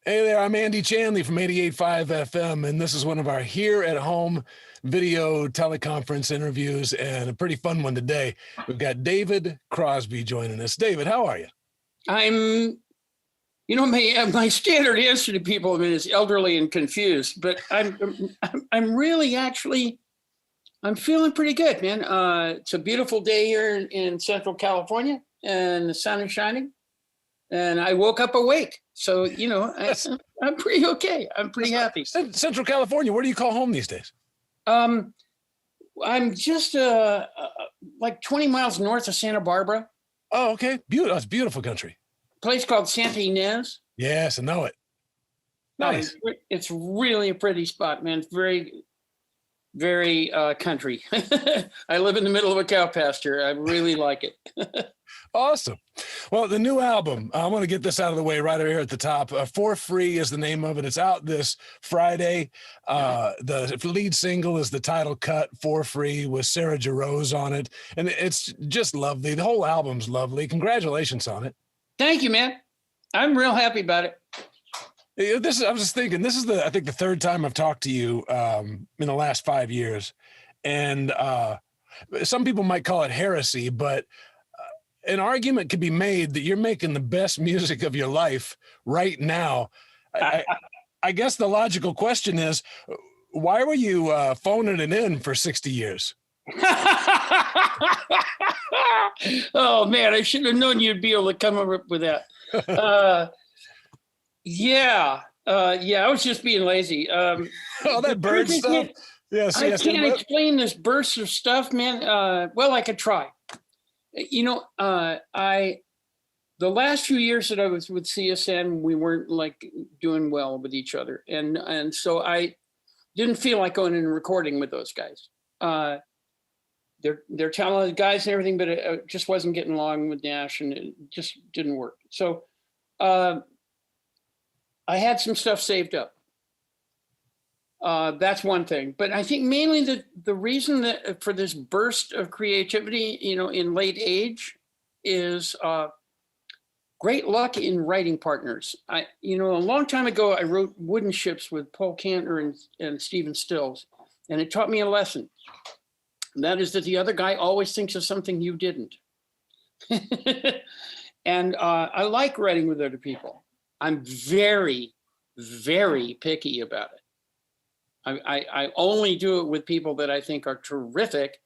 Hey there, I'm Andy Chanley from 88.5 FM, and this is one of our here at home video teleconference interviews, and a pretty fun one today. We've got David Crosby joining us. David, how are you? My standard answer to people is elderly and confused, but I'm really actually, I'm feeling pretty good, man. It's a beautiful day here in Central California, and the sun is shining, and I woke up awake. So, I'm pretty okay. I'm pretty happy. Central California, where do you call home these days? I'm just like 20 miles north of Santa Barbara. Oh, okay. Beautiful. It's beautiful country. Place called Santa Ynez. Yes, I know it. Nice. It's really a pretty spot, man. It's very, very country. I live in the middle of a cow pasture. I really like it. Awesome. Well, the new album, I want to get this out of the way right here at the top. For Free is the name of it. It's out this Friday. The lead single is the title cut, For Free, with Sarah Jarosz on it. And it's just lovely. The whole album's lovely. Congratulations on it. Thank you, man. I'm real happy about it. I was just thinking, this is I think the third time I've talked to you in the last 5 years. And some people might call it heresy, but an argument could be made that you're making the best music of your life right now. I guess the logical question is, why were you phoning it in for 60 years? Oh man, I should have known you'd be able to come up with that. I was just being lazy. Oh, that bird stuff. Yes, I can't explain this burst of stuff, man. Well, I could try. The last few years that I was with CSN, we weren't like doing well with each other. And so I didn't feel like going and recording with those guys. They're talented guys and everything, but it just wasn't getting along with Nash, and it just didn't work. So I had some stuff saved up. That's one thing, but I think mainly the reason that for this burst of creativity, in late age, is great luck in writing partners. A long time ago, I wrote Wooden Ships with Paul Kantner and Stephen Stills, and it taught me a lesson. And that is that the other guy always thinks of something you didn't. And I like writing with other people. I'm very, very picky about it. I only do it with people that I think are terrific,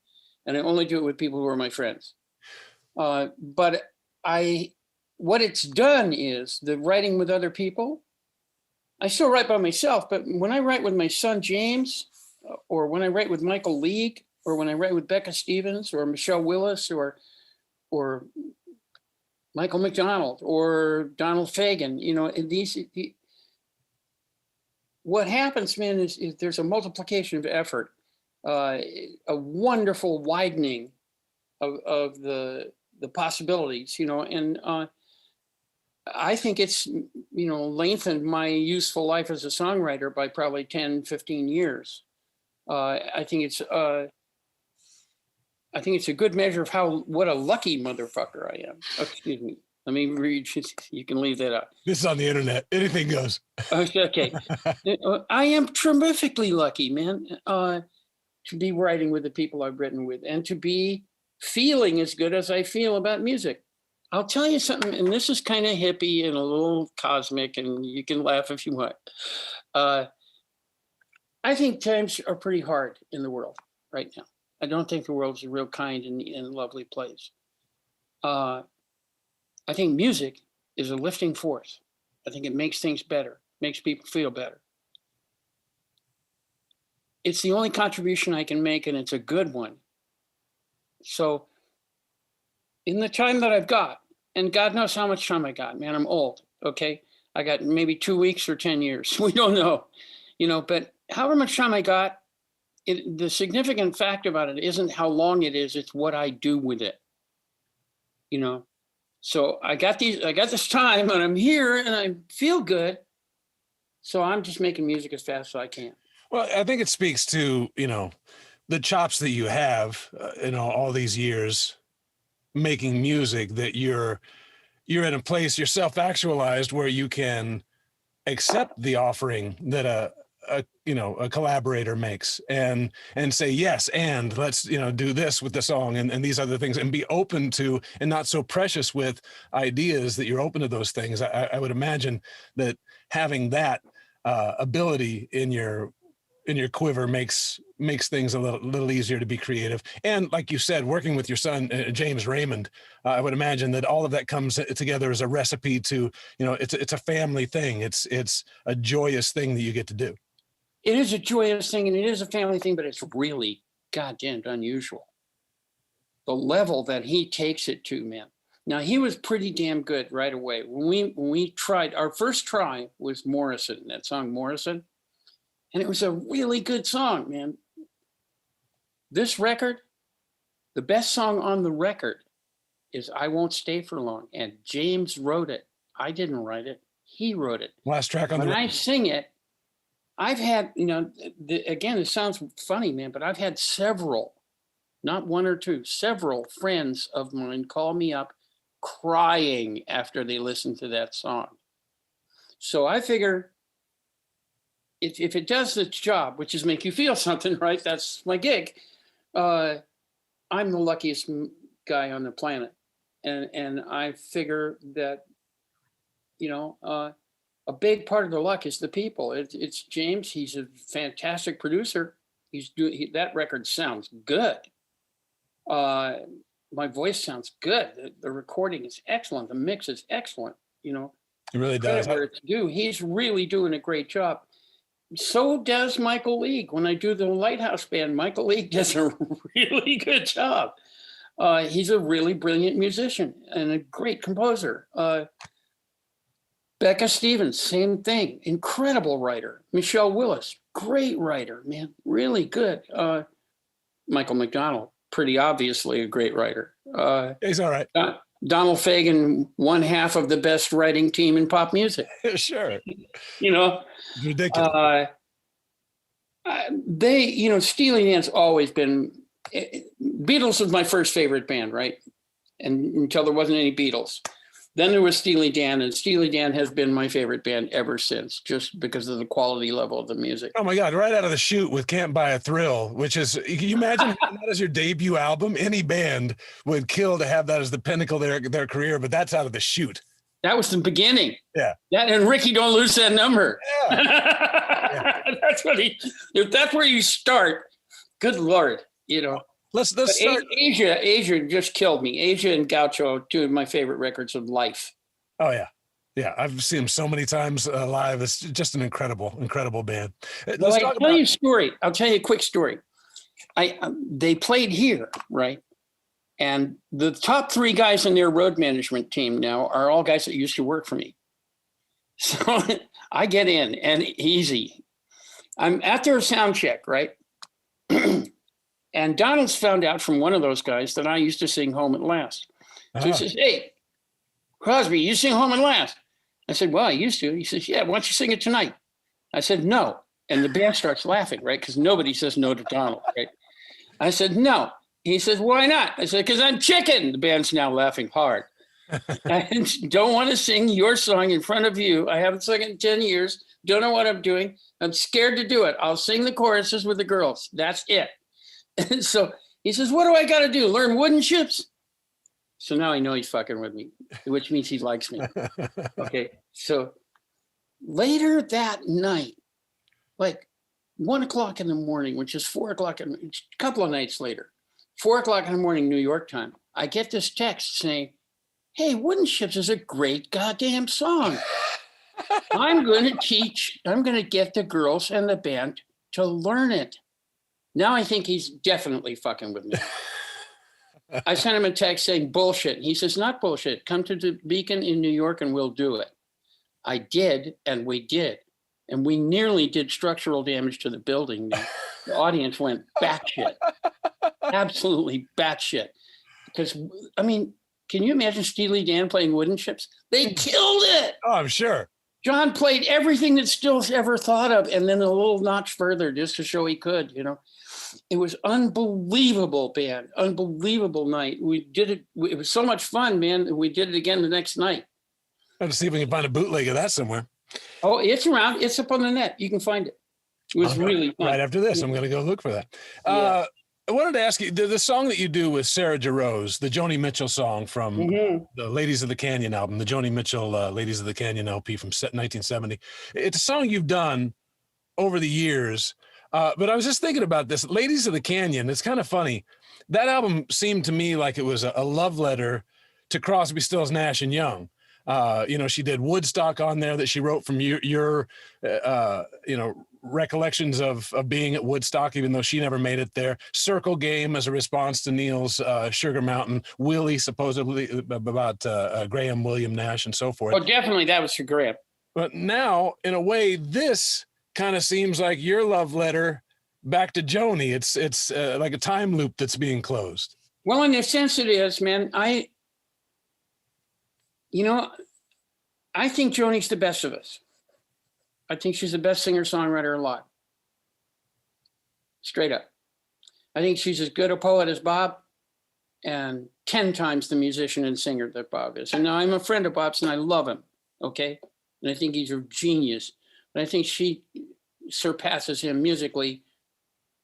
and I only do it with people who are my friends. But what it's done is the writing with other people. I still write by myself, but when I write with my son James, or when I write with Michael League, or when I write with Becca Stevens, or Michelle Willis, or Michael McDonald, or Donald Fagen, what happens, man, is there's a multiplication of effort, a wonderful widening of the possibilities, and I think it's, lengthened my useful life as a songwriter by probably 10, 15 years. I think it's a good measure of what a lucky motherfucker I am. Excuse me. Let me read. You can leave that out. This is on the internet. Anything goes. Okay. I am terrifically lucky, man, to be writing with the people I've written with, and to be feeling as good as I feel about music. I'll tell you something, and this is kind of hippie and a little cosmic, and you can laugh if you want. I think times are pretty hard in the world right now. I don't think the world's a real kind and lovely place. I think music is a lifting force. I think it makes things better, makes people feel better. It's the only contribution I can make, and it's a good one. So in the time that I've got, and God knows how much time I got, man, I'm old, okay? I got maybe 2 weeks or 10 years. We don't know, but however much time I got, the significant fact about it isn't how long it is, it's what I do with it, So I got this time, and I'm here, and I feel good. So I'm just making music as fast as I can. Well, I think it speaks to, the chops that you have, all these years making music, that you're in a place, you're self-actualized, where you can accept the offering that a collaborator makes and say yes, and let's do this with the song and these other things, and be open to and not so precious with ideas, that you're open to those things. I would imagine that having that ability in your quiver makes things a little easier to be creative. And like you said, working with your son, James Raymond, I would imagine that all of that comes together as a recipe to, it's a family thing. It's a joyous thing that you get to do. It is a joyous thing and it is a family thing, but it's really goddamn unusual. The level that he takes it to, man. Now, he was pretty damn good right away. When we tried, our first try was Morrison, that song Morrison. And it was a really good song, man. This record, the best song on the record is I Won't Stay for Long. And James wrote it. I didn't write it. He wrote it. Last track on the record. When I sing it, I've had, again, it sounds funny, man, but I've had several, not one or two, several friends of mine call me up crying after they listen to that song. So I figure if it does its job, which is make you feel something, right? That's my gig. I'm the luckiest guy on the planet. And I figure that, a big part of the luck is the people. It's James. He's a fantastic producer. That record sounds good. My voice sounds good. The recording is excellent. The mix is excellent. It really does. Where it's due. He's really doing a great job. So does Michael League. When I do the Lighthouse Band, Michael League does a really good job. He's a really brilliant musician and a great composer. Becca Stevens, same thing. Incredible writer. Michelle Willis, great writer, man. Really good. Michael McDonald, pretty obviously a great writer. He's all right. Donald Fagen, one half of the best writing team in pop music. Sure. Ridiculous. Steely Dan's always been, Beatles was my first favorite band, right? And until there wasn't any Beatles. Then there was Steely Dan, and Steely Dan has been my favorite band ever since, just because of the quality level of the music. Oh my God, right out of the chute with Can't Buy a Thrill, which is, can you imagine having that as your debut album? Any band would kill to have that as the pinnacle of their career, but that's out of the chute. That was the beginning. Yeah. That and Ricky Don't Lose That Number. Yeah. Yeah. If that's where you start, good Lord, Let's start. Asia just killed me. Asia and Gaucho, two of my favorite records of life. Oh yeah. Yeah. I've seen them so many times live. It's just an incredible band. Well, I'll tell you a story. I'll tell you a quick story. They played here, right? And the top three guys in their road management team now are all guys that used to work for me. So I get in and easy. I'm at their sound check, right? And Donald's found out from one of those guys that I used to sing Home at Last. So he says, "Hey, Crosby, you sing Home at Last?" I said, "Well, I used to." He says, "Yeah, why don't you sing it tonight?" I said, "No." And the band starts laughing, right? Because nobody says no to Donald, right? I said, "No." He says, "Why not?" I said, "Because I'm chicken." The band's now laughing hard. I don't want to sing your song in front of you. I haven't sung it in 10 years. Don't know what I'm doing. I'm scared to do it. I'll sing the choruses with the girls. That's it. And so he says, "What do I got to do? Learn wooden ships?" So now I know he's fucking with me, which means he likes me. Okay. So later that night, like 1 o'clock in the morning, which is 4 o'clock, a couple of nights later, 4 o'clock in the morning, New York time, I get this text saying, "Hey, Wooden Ships is a great goddamn song. I'm going to get the girls and the band to learn it." Now I think he's definitely fucking with me. I sent him a text saying, "Bullshit." He says, "Not bullshit. Come to the Beacon in New York and we'll do it." I did, and we did. And we nearly did structural damage to the building. The audience went batshit. Absolutely batshit. Because, I mean, can you imagine Steely Dan playing Wooden Ships? They killed it. Oh, I'm sure. John played everything that Still's ever thought of, and then a little notch further just to show he could, It was unbelievable, band. Unbelievable night. We did it. It was so much fun, man. We did it again the next night. Let's see if we can find a bootleg of that somewhere. Oh, it's around. It's up on the net. You can find it. It was really fun. Right after this, I'm going to go look for that. Yeah. I wanted to ask you the song that you do with Sarah Jarosz, the Joni Mitchell song from the Ladies of the Canyon album, the Joni Mitchell Ladies of the Canyon LP from 1970. It's a song you've done over the years. But I was just thinking about this. Ladies of the Canyon, it's kind of funny. That album seemed to me like it was a love letter to Crosby, Stills, Nash and Young. She did Woodstock on there that she wrote from your recollections of being at Woodstock, even though she never made it there. Circle Game as a response to Neil's Sugar Mountain. Willie, supposedly about Graham, William Nash, and so forth. Oh, definitely that was for Graham. But now, in a way, this kind of seems like your love letter back to Joni. It's like a time loop that's being closed. Well, in a sense it is, man. I think Joni's the best of us. I think she's the best singer-songwriter alive. Straight up. I think she's as good a poet as Bob and 10 times the musician and singer that Bob is. And now I'm a friend of Bob's and I love him, okay? And I think he's a genius. But I think she surpasses him musically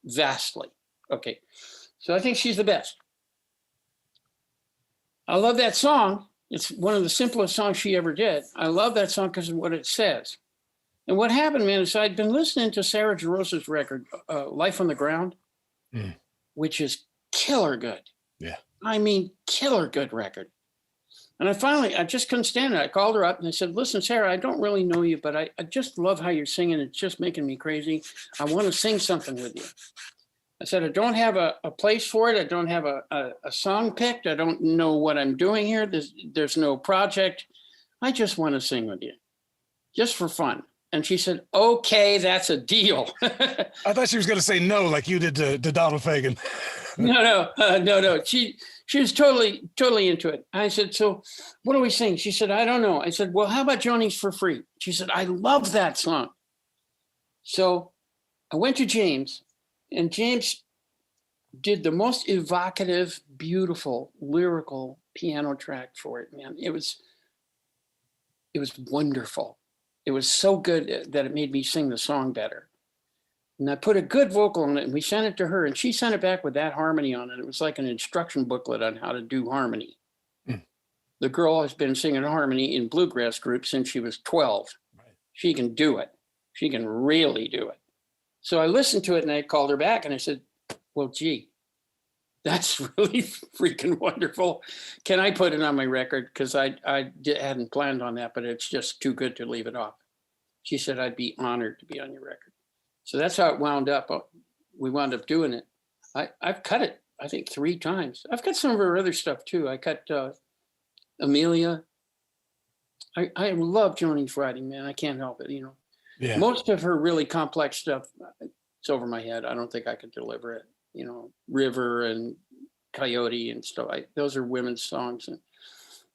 vastly. Okay, so I think she's the best. I love that song. It's one of the simplest songs she ever did. I love that song because of what it says. And what happened, man, is I'd been listening to Sarah Jarosz's record, Life on the Ground, which is killer good. Yeah. I mean, killer good record. And I just couldn't stand it. I called her up and I said, listen, Sarah, I don't really know you, but I just love how you're singing. It's just making me crazy. I want to sing something with you. I said, I don't have a place for it. I don't have a song picked. I don't know what I'm doing here. There's no project. I just want to sing with you, just for fun. And she said, okay, that's a deal. I thought she was going to say no, like you did to Donald Fagen. No. She was totally into it. I said, so what do we sing? She said, I don't know. I said, well, how about Joni's for Free? She said, I love that song. So I went to James, and James did the most evocative, beautiful, lyrical piano track for it, man. It was wonderful. It was so good that it made me sing the song better. And I put a good vocal on it and we sent it to her and she sent it back with that harmony on it. It was like an instruction booklet on how to do harmony. The girl has been singing harmony in bluegrass groups since she was 12. Right. She can do it. She can really do it. So I listened to it and I called her back and I said, well, gee, that's really freaking wonderful. Can I put it on my record? Because I hadn't planned on that, but it's just too good to leave it off. She said, I'd be honored to be on your record. So that's how it wound up. We wound up doing it. I've cut it, I think, 3 times. I've cut some of her other stuff too. I cut Amelia. I love Joni's writing, man. I can't help it, you know. Yeah. Most of her really complex stuff, it's over my head. I don't think I could deliver it. You know, River and Coyote and stuff. Those are women's songs, and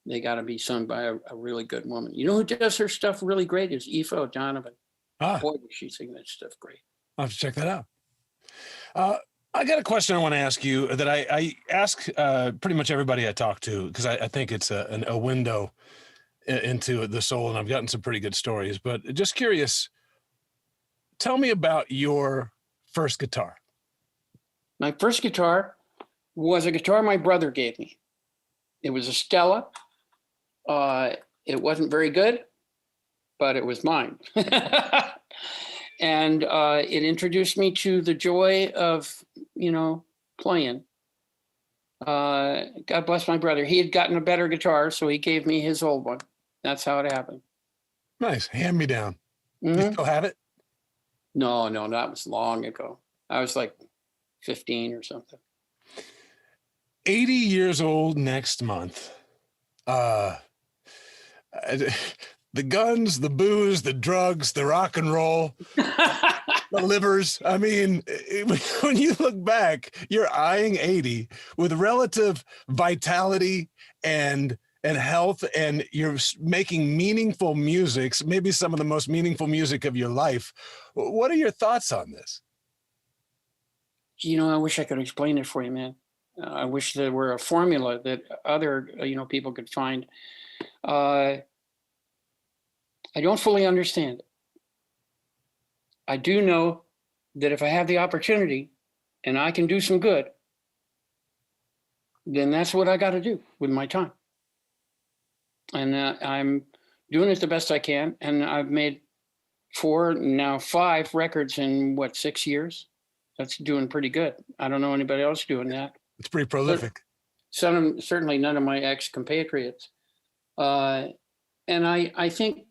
they got to be sung by a really good woman. You know who does her stuff really great is Aoife O'Donovan. Boy, does she sing that stuff great. I'll have to check that out. I got a question I want to ask you that I ask pretty much everybody I talk to, because I think it's a window into the soul, and I've gotten some pretty good stories. But just curious, tell me about your first guitar. My first guitar was a guitar my brother gave me. It was a Stella. It wasn't very good, but it was mine. And it introduced me to the joy of, you know, playing. God bless my brother. He had gotten a better guitar, so he gave me his old one. That's how it happened. Nice. Hand me down. Mm-hmm. You still have it? No, that was long ago. I was like 15 or something. 80 years old next month. The guns, the booze, the drugs, the rock and roll, the livers. I mean, when you look back, you're eyeing 80 with relative vitality and health, and you're making meaningful music, maybe some of the most meaningful music of your life. What are your thoughts on this? You know, I wish I could explain it for you, man. I wish there were a formula that other, people could find. I don't fully understand it. I do know that if I have the opportunity and I can do some good, then that's what I got to do with my time. And I'm doing it the best I can. And I've made 4, now 5 records in what, 6 years? That's doing pretty good. I don't know anybody else doing that. It's pretty prolific. Certainly none of my ex-compatriots. And I think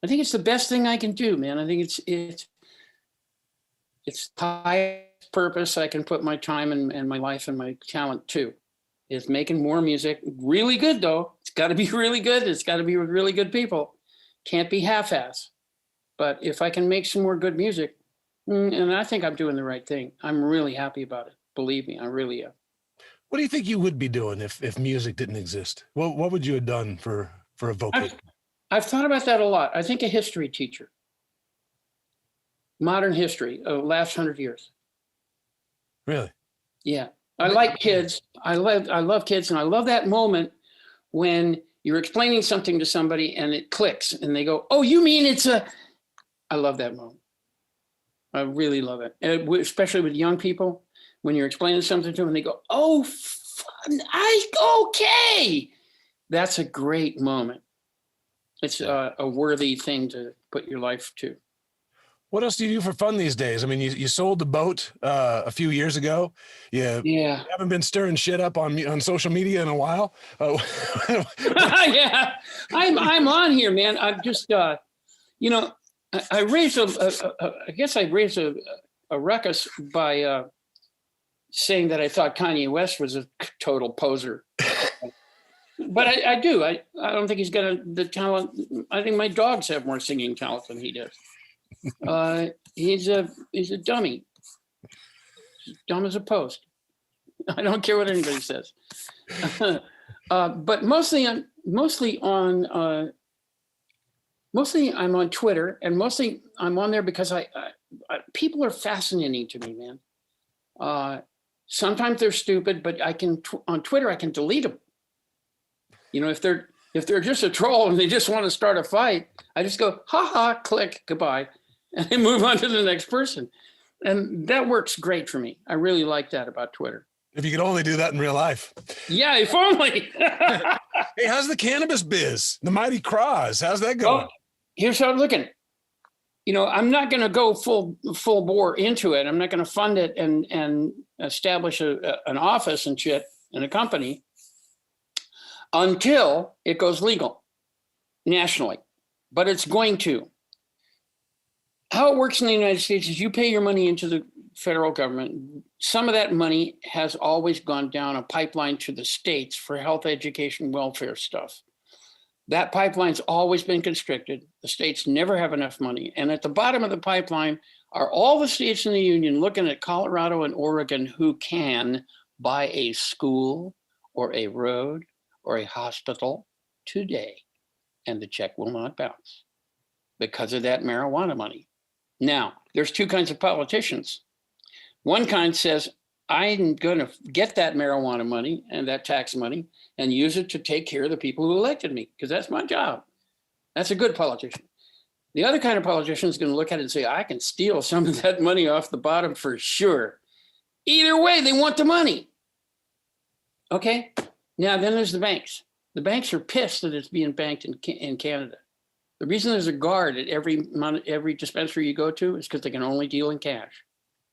it's the best thing I can do, man. I think it's the highest purpose I can put my time and my life and my talent to, is making more music. Really good though. It's got to be really good. It's got to be with really good people. Can't be half-ass. But if I can make some more good music, and I think I'm doing the right thing, I'm really happy about it. Believe me, I really am. What do you think you would be doing if music didn't exist? What would you have done for a vocation? I've thought about that a lot. I think a history teacher. Modern history of the last 100 years. Really? Yeah. I like kids. I love kids, and I love that moment when you're explaining something to somebody and it clicks and they go, "Oh, you mean it's a..." I love that moment. I really love it. And especially with young people, when you're explaining something to them and they go, "Oh, okay." That's a great moment. It's a worthy thing to put your life to. What else do you do for fun these days? I mean, you sold the boat a few years ago. You haven't been stirring shit up on social media in a while. Yeah, I'm on here, man. I'm just, you know, I raised I guess I raised a ruckus by saying that I thought Kanye West was a total poser. But I do. I don't think he's got the talent. I think my dogs have more singing talent than he does. He's a dummy. Dumb as a post. I don't care what anybody says. But mostly I'm on Twitter, and mostly I'm on there because I people are fascinating to me, man. Sometimes they're stupid, but on Twitter I can delete them. You know, if they're just a troll and they just want to start a fight, I just go, ha ha, click, goodbye, and then move on to the next person. And that works great for me. I really like that about Twitter. If you could only do that in real life. Yeah, if only. Hey, how's the cannabis biz? The mighty Cross, how's that going? Oh, here's how I'm looking. You know, I'm not going to go full bore into it. I'm not going to fund it and establish an office and shit in a company until it goes legal nationally. But it's going to. How it works in the United States is you pay your money into the federal government. Some of that money has always gone down a pipeline to the states for health, education, welfare stuff. That pipeline's always been constricted. The states never have enough money. And at the bottom of the pipeline are all the states in the union looking at Colorado and Oregon who can buy a school or a road or a hospital today, and the check will not bounce because of that marijuana money. Now, there's 2 kinds of politicians. One kind says, I'm going to get that marijuana money and that tax money and use it to take care of the people who elected me, because that's my job. That's a good politician. The other kind of politician is going to look at it and say, I can steal some of that money off the bottom for sure. Either way, they want the money. Okay? Now, then there's the banks. The banks are pissed that it's being banked in Canada. The reason there's a guard at every dispensary you go to is because they can only deal in cash,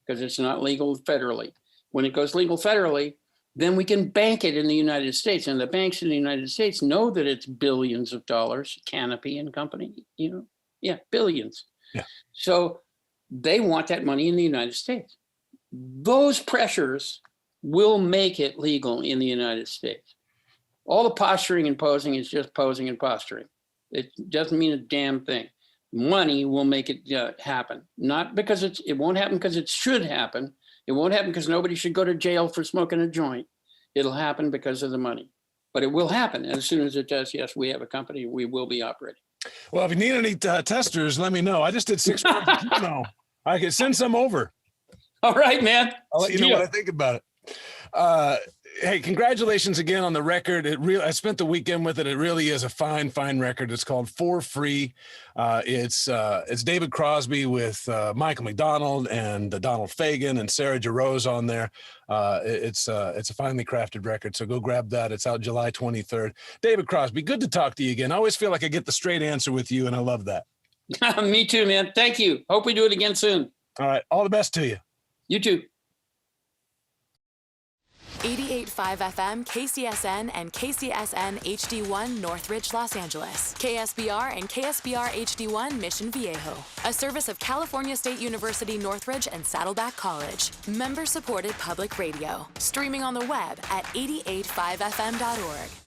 because it's not legal federally. When it goes legal federally, then we can bank it in the United States. And the banks in the United States know that it's billions of dollars, Canopy and company, you know? Yeah, billions. Yeah. So they want that money in the United States. Those pressures will make it legal in the United States. All the posturing and posing is just posing and posturing. It doesn't mean a damn thing. Money will make it happen. Not because it won't happen because it should happen. It won't happen because nobody should go to jail for smoking a joint. It'll happen because of the money. But it will happen. And as soon as it does, yes, we have a company. We will be operating. Well, if you need any testers, let me know. I just did 6 months of chemo. I could send some over. All right, man. I'll let you know what I think about it. Hey, congratulations again on the record. I spent the weekend with it. It really is a fine record. It's called For Free. It's David Crosby with Michael McDonald and Donald Fagen and Sarah Jarosz on there. It's a finely crafted record. So go grab that. It's out July 23rd. David Crosby, good to talk to you again. I always feel like I get the straight answer with you, and I love that. Me too, man. Thank you. Hope we do it again soon. All right. All the best to you. You too. 88.5 FM, KCSN, and KCSN HD1 Northridge, Los Angeles. KSBR and KSBR HD1 Mission Viejo. A service of California State University Northridge and Saddleback College. Member-supported public radio. Streaming on the web at 885fm.org.